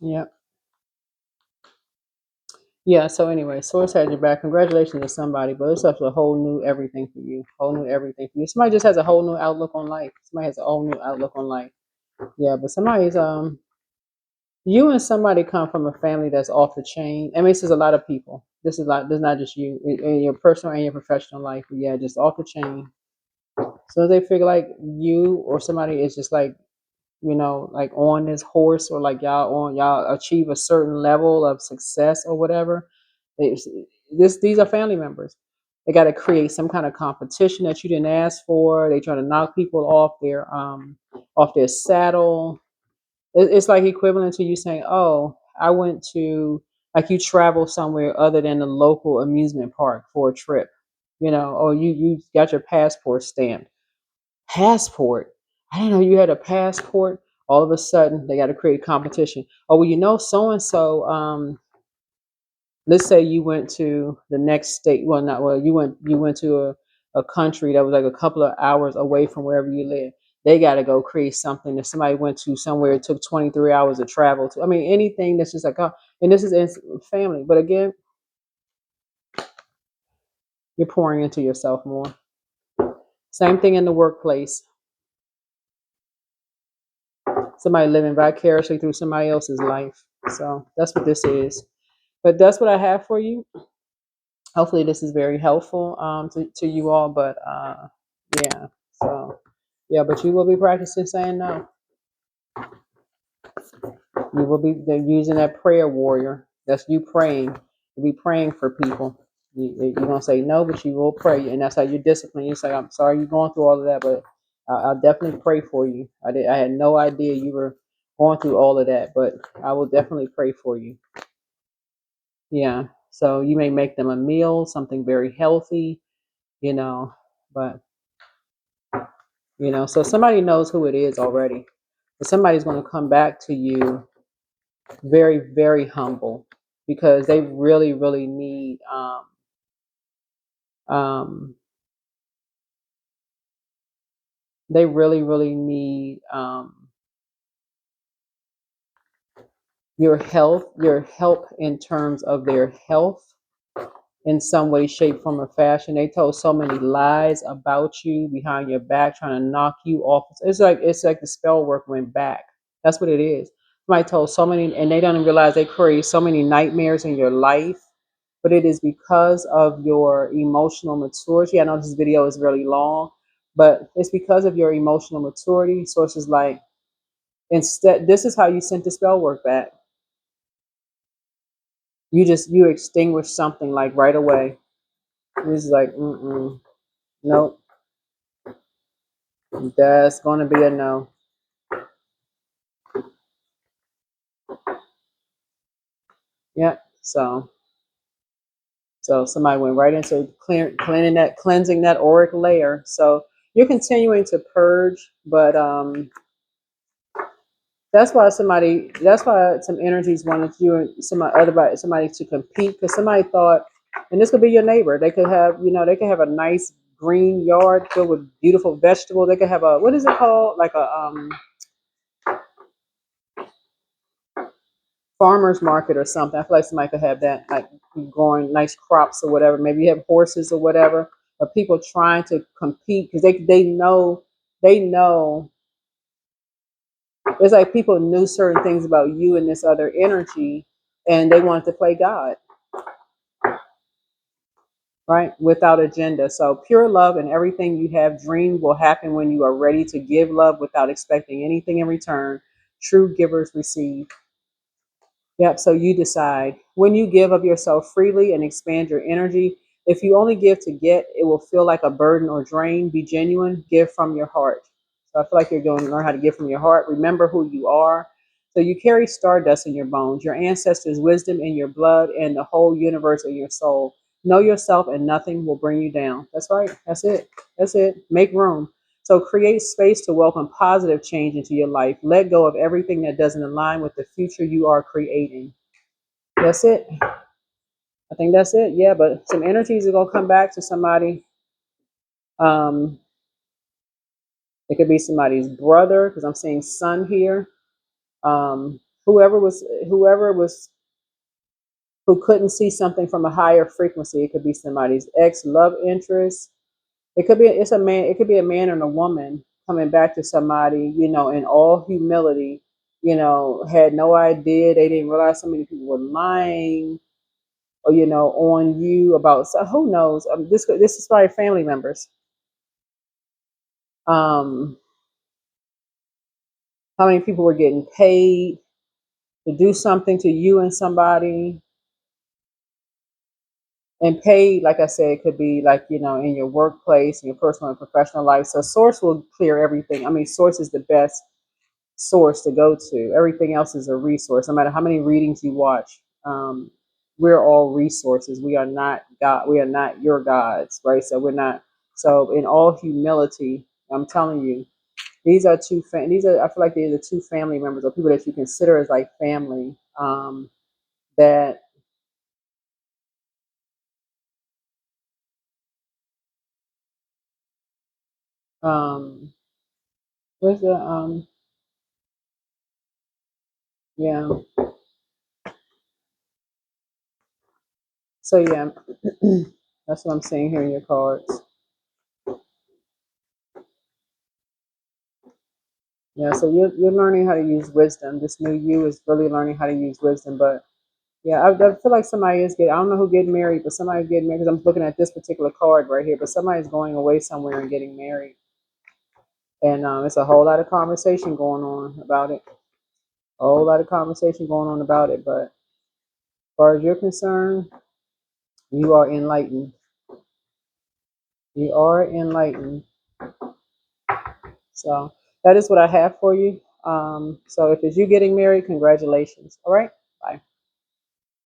Yeah. Yeah. So anyway, source had your back. Congratulations to somebody, but it's up to a whole new everything for you. Whole new everything for you. Somebody just has a whole new outlook on life. Somebody has a whole new outlook on life. Yeah, but somebody's you and somebody come from a family that's off the chain. I mean, this is a lot of people. This is not just you in your personal and your professional life. Yeah, just off the chain. So they figure like you or somebody is just like, like on this horse or like y'all achieve a certain level of success or whatever. They, these are family members. They got to create some kind of competition that you didn't ask for. They try to knock people off their saddle. It's like equivalent to you saying, "Oh, I went to like you travel somewhere other than the local amusement park for a trip." Or you got your passport stamped. Passport. I didn't know you had a passport. All of a sudden, they got to create competition. Oh, well, so and so. Let's say you went to the next state. Well, not well. You went to a country that was like a couple of hours away from wherever you live. They got to go create something that somebody went to somewhere it took 23 hours to travel to. I mean, anything that's just like, oh, and this is in family. But again, you're pouring into yourself more. Same thing in the workplace. Somebody living vicariously through somebody else's life. So that's what this is. But that's what I have for you. Hopefully, this is very helpful to you all. But yeah, so yeah, but you will be practicing saying no. You will be using that prayer warrior. That's you praying. You'll be praying for people. You're gonna say no, but you will pray, and that's how you discipline. You say, "I'm sorry you're going through all of that, but I'll definitely pray for you." I had no idea you were going through all of that, but I will definitely pray for you. Yeah. So you may make them a meal, something very healthy, you know, but so somebody knows who it is already. But somebody's going to come back to you very, very humble because they really, really need um they really, really need your help in terms of their health in some way, shape, form, or fashion. They told so many lies about you behind your back, trying to knock you off. It's like the spell work went back. That's what it is. Somebody told so many, and they don't realize they create so many nightmares in your life. But it is because of your emotional maturity. I know this video is really long, But it's because of your emotional maturity. Sources like, instead, this is how you sent the spell work back. You extinguish something like right away. It's like, nope, that's gonna be a no. Yep. So somebody went right into cleansing that auric layer. So you're continuing to purge, but that's why some energies wanted you and somebody to compete, because somebody thought, and this could be your neighbor. They could have, they could have a nice green yard filled with beautiful vegetables. They could have a, what is it called, like a farmer's market or something. I feel like somebody could have that, like growing nice crops or whatever. Maybe you have horses or whatever. But people trying to compete because they know it's like people knew certain things about you and this other energy, and they wanted to play God, right? Without agenda. So pure love and everything you have dreamed will happen when you are ready to give love without expecting anything in return. True givers receive. Yep. So you decide when you give of yourself freely and expand your energy. If you only give to get, it will feel like a burden or drain. Be genuine, give from your heart. So I feel like you're going to learn how to give from your heart. Remember who you are. So you carry stardust in your bones, your ancestors' wisdom in your blood, and the whole universe in your soul. Know yourself, and nothing will bring you down. That's right. That's it. That's it. Make room. So create space to welcome positive change into your life. Let go of everything that doesn't align with the future you are creating. That's it. I think that's it. Yeah, but some energies are gonna come back to somebody. Um, it could be somebody's brother, because I'm seeing son here. Whoever was who couldn't see something from a higher frequency. It could be somebody's ex love interest. It's a man. It could be a man and a woman coming back to somebody, in all humility. Had no idea. They didn't realize so many people were lying, or on you about. So who knows? This is probably family members. Um, how many people were getting paid to do something to you and somebody, and paid, like I said, it could be like, in your workplace, in your personal and professional life. So source will clear everything. I mean, source is the best source to go to. Everything else is a resource. No matter how many readings you watch, we're all resources. We are not God. We are not your gods, right? So we're not. So in all humility, I'm telling you, these are two. These are. I feel like they're the two family members or people that you consider as like family. That um, where's the yeah. So yeah, that's what I'm seeing here in your cards. Yeah, so you're learning how to use wisdom. This new you is really learning how to use wisdom. But yeah, I feel like somebody is getting. I don't know who getting married, but somebody's getting married, because I'm looking at this particular card right here. But somebody's going away somewhere and getting married, and it's a whole lot of conversation going on about it. A whole lot of conversation going on about it. But as far as you're concerned, you are enlightened. You are enlightened. So that is what I have for you. So if it's you getting married, congratulations. All right. Bye.